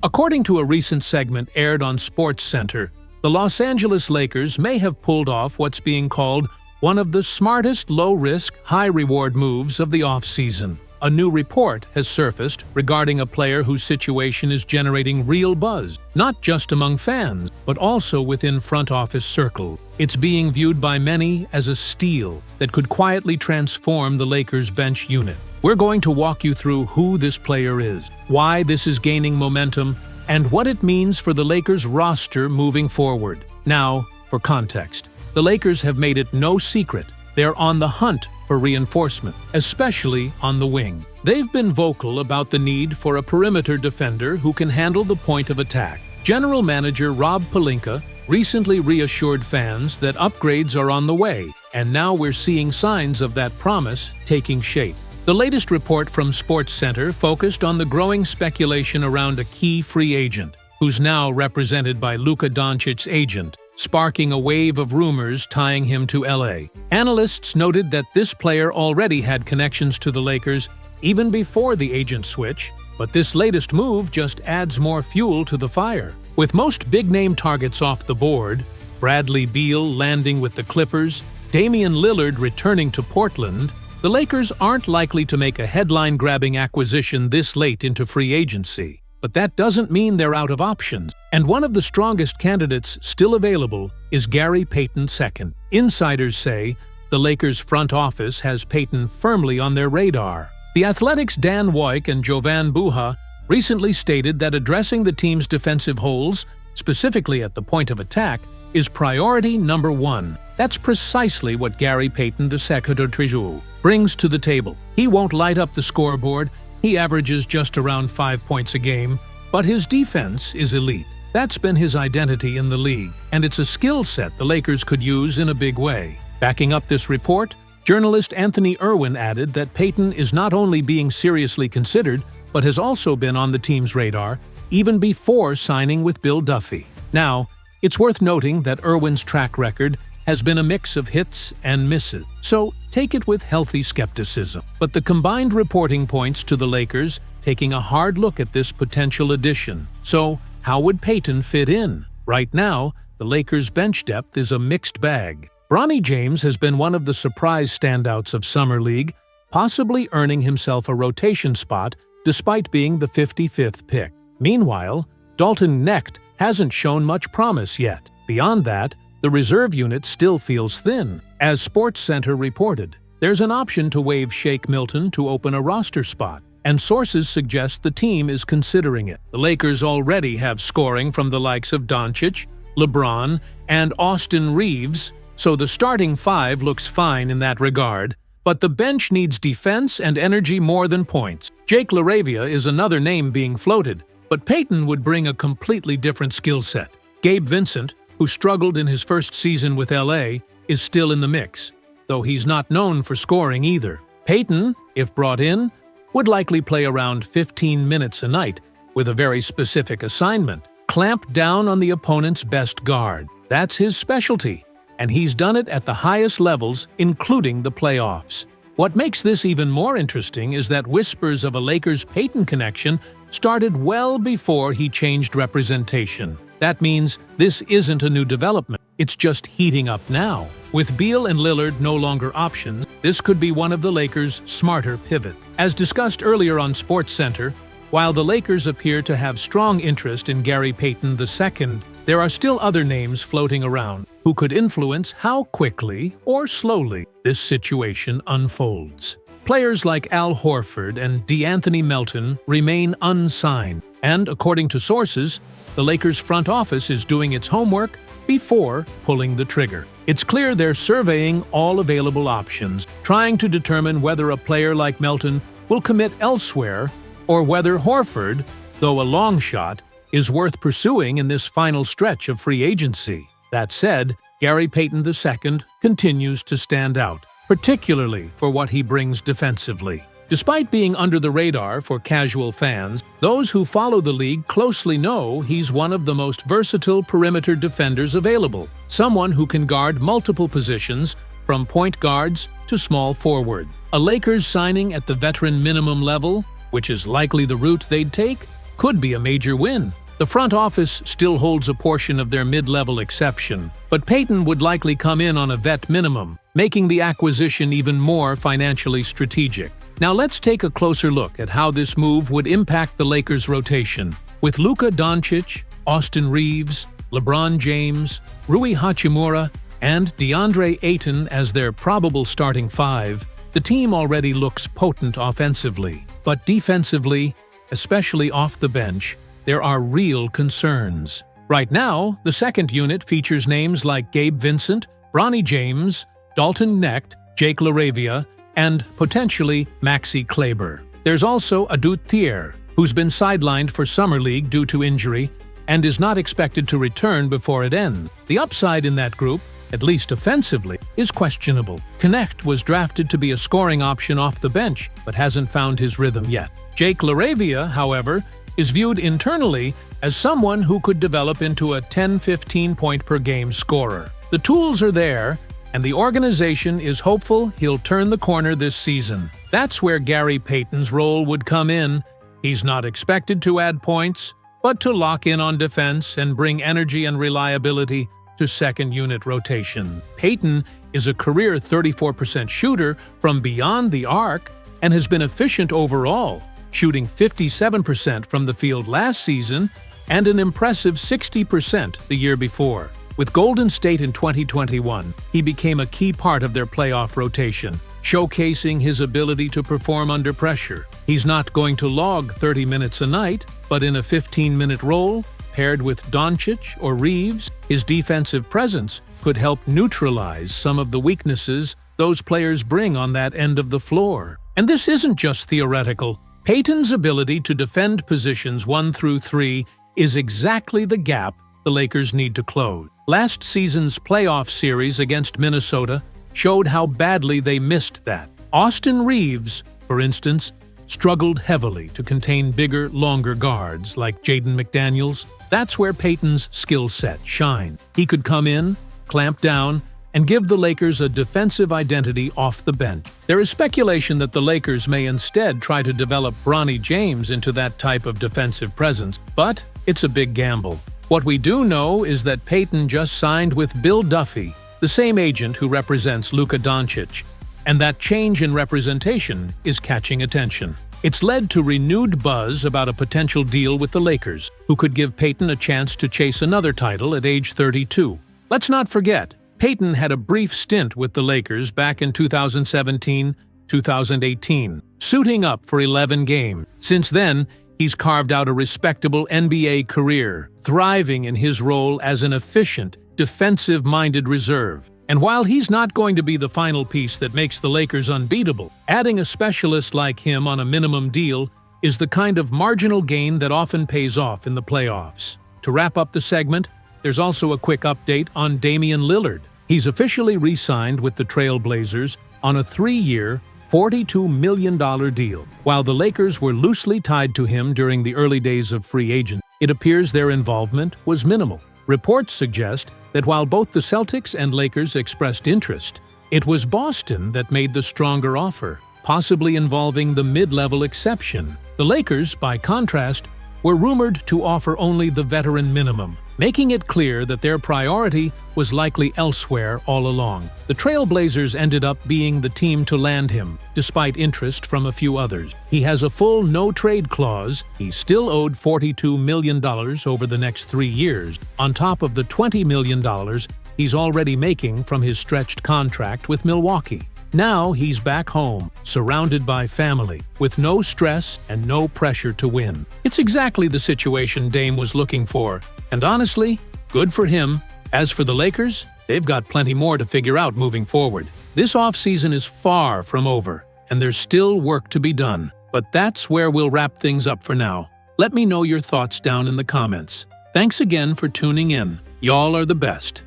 According to a recent segment aired on SportsCenter, the Los Angeles Lakers may have pulled off what's being called one of the smartest low-risk, high-reward moves of the offseason. A new report has surfaced regarding a player whose situation is generating real buzz, not just among fans, but also within front office circles. It's being viewed by many as a steal that could quietly transform the Lakers' bench unit. We're going to walk you through who this player is, why this is gaining momentum, and what it means for the Lakers' roster moving forward. Now, for context, the Lakers have made it no secret they're on the hunt for reinforcement, especially on the wing. They've been vocal about the need for a perimeter defender who can handle the point of attack. General Manager Rob Pelinka recently reassured fans that upgrades are on the way, and now we're seeing signs of that promise taking shape. The latest report from SportsCenter focused on the growing speculation around a key free agent, who's now represented by Luka Doncic's agent, sparking a wave of rumors tying him to LA. Analysts noted that this player already had connections to the Lakers even before the agent switch, but this latest move just adds more fuel to the fire. With most big-name targets off the board, Bradley Beal landing with the Clippers, Damian Lillard returning to Portland, the Lakers aren't likely to make a headline-grabbing acquisition this late into free agency. But that doesn't mean they're out of options, and one of the strongest candidates still available is Gary Payton II. Insiders say the Lakers' front office has Payton firmly on their radar. The Athletic's Dan Woik and Jovan Buha recently stated that addressing the team's defensive holes, specifically at the point of attack, is priority number one. That's precisely what Gary Payton II brings to the table. He won't light up the scoreboard. He averages just around 5 points a game, but his defense is elite. That's been his identity in the league, and it's a skill set the Lakers could use in a big way. Backing up this report, journalist Anthony Irwin added that Payton is not only being seriously considered, but has also been on the team's radar even before signing with Bill Duffy. Now, it's worth noting that Irwin's track record has been a mix of hits and misses, so take it with healthy skepticism. But the combined reporting points to the Lakers taking a hard look at this potential addition. So, how would Payton fit in? Right now, the Lakers' bench depth is a mixed bag. Bronny James has been one of the surprise standouts of Summer League, possibly earning himself a rotation spot despite being the 55th pick. Meanwhile, Dalton Knecht hasn't shown much promise yet. Beyond that, the reserve unit still feels thin. As SportsCenter reported, there's an option to waive Shake Milton to open a roster spot, and sources suggest the team is considering it. The Lakers already have scoring from the likes of Doncic, LeBron, and Austin Reeves, so the starting five looks fine in that regard, but the bench needs defense and energy more than points. Jake LaRavia is another name being floated, but Payton would bring a completely different skill set. Gabe Vincent, who struggled in his first season with LA, is still in the mix, though he's not known for scoring either. Payton, if brought in, would likely play around 15 minutes a night, with a very specific assignment: clamp down on the opponent's best guard. That's his specialty, and he's done it at the highest levels, including the playoffs. What makes this even more interesting is that whispers of a Lakers-Payton connection started well before he changed representation. That means this isn't a new development, it's just heating up now. With Beal and Lillard no longer options, this could be one of the Lakers' smarter pivots. As discussed earlier on SportsCenter, while the Lakers appear to have strong interest in Gary Payton II, there are still other names floating around who could influence how quickly or slowly this situation unfolds. Players like Al Horford and DeAnthony Melton remain unsigned, and according to sources, the Lakers' front office is doing its homework before pulling the trigger. It's clear they're surveying all available options, trying to determine whether a player like Melton will commit elsewhere or whether Horford, though a long shot, is worth pursuing in this final stretch of free agency. That said, Gary Payton II continues to stand out, particularly for what he brings defensively. Despite being under the radar for casual fans, those who follow the league closely know he's one of the most versatile perimeter defenders available, someone who can guard multiple positions, from point guards to small forward. A Lakers signing at the veteran minimum level, which is likely the route they'd take, could be a major win. The front office still holds a portion of their mid-level exception, but Payton would likely come in on a vet minimum, making the acquisition even more financially strategic. Now let's take a closer look at how this move would impact the Lakers' rotation. With Luka Doncic, Austin Reeves, LeBron James, Rui Hachimura, and DeAndre Ayton as their probable starting five, the team already looks potent offensively. But defensively, especially off the bench, there are real concerns. Right now, the second unit features names like Gabe Vincent, Bronny James, Dalton Knecht, Jake LaRavia, and potentially Maxi Kleber. There's also Adut Thier, who's been sidelined for Summer League due to injury and is not expected to return before it ends. The upside in that group, at least offensively, is questionable. Knecht was drafted to be a scoring option off the bench, but hasn't found his rhythm yet. Jake LaRavia, however, is viewed internally as someone who could develop into a 10-15 point per game scorer. The tools are there, and the organization is hopeful he'll turn the corner this season. That's where Gary Payton's role would come in. He's not expected to add points, but to lock in on defense and bring energy and reliability to second-unit rotation. Payton is a career 34% shooter from beyond the arc and has been efficient overall, shooting 57% from the field last season and an impressive 60% the year before. With Golden State in 2021, he became a key part of their playoff rotation, showcasing his ability to perform under pressure. He's not going to log 30 minutes a night, but in a 15-minute role, paired with Doncic or Reeves, his defensive presence could help neutralize some of the weaknesses those players bring on that end of the floor. And this isn't just theoretical. Payton's ability to defend positions 1 through 3 is exactly the gap the Lakers need to close. Last season's playoff series against Minnesota showed how badly they missed that. Austin Reeves, for instance, struggled heavily to contain bigger, longer guards like Jaden McDaniels. That's where Payton's skill set shined. He could come in, clamp down, and give the Lakers a defensive identity off the bench. There is speculation that the Lakers may instead try to develop Bronny James into that type of defensive presence, but it's a big gamble. What we do know is that Payton just signed with Bill Duffy, the same agent who represents Luka Doncic, and that change in representation is catching attention. It's led to renewed buzz about a potential deal with the Lakers, who could give Payton a chance to chase another title at age 32. Let's not forget, Payton had a brief stint with the Lakers back in 2017-2018, suiting up for 11 games. Since then, he's carved out a respectable NBA career, thriving in his role as an efficient, defensive-minded reserve. And while he's not going to be the final piece that makes the Lakers unbeatable, adding a specialist like him on a minimum deal is the kind of marginal gain that often pays off in the playoffs. To wrap up the segment, there's also a quick update on Damian Lillard. He's officially re-signed with the Trail Blazers on a 3-year, $42 million deal. While the Lakers were loosely tied to him during the early days of free agency, it appears their involvement was minimal. Reports suggest that while both the Celtics and Lakers expressed interest, it was Boston that made the stronger offer, possibly involving the mid-level exception. The Lakers, by contrast, were rumored to offer only the veteran minimum, making it clear that their priority was likely elsewhere all along. The Trail Blazers ended up being the team to land him, despite interest from a few others. He has a full no-trade clause. He's still owed $42 million over the next 3 years, on top of the $20 million he's already making from his stretched contract with Milwaukee. Now he's back home, surrounded by family, with no stress and no pressure to win. It's exactly the situation Dame was looking for, and honestly, good for him. As for the Lakers, they've got plenty more to figure out moving forward. This offseason is far from over, and there's still work to be done. But that's where we'll wrap things up for now. Let me know your thoughts down in the comments. Thanks again for tuning in. Y'all are the best.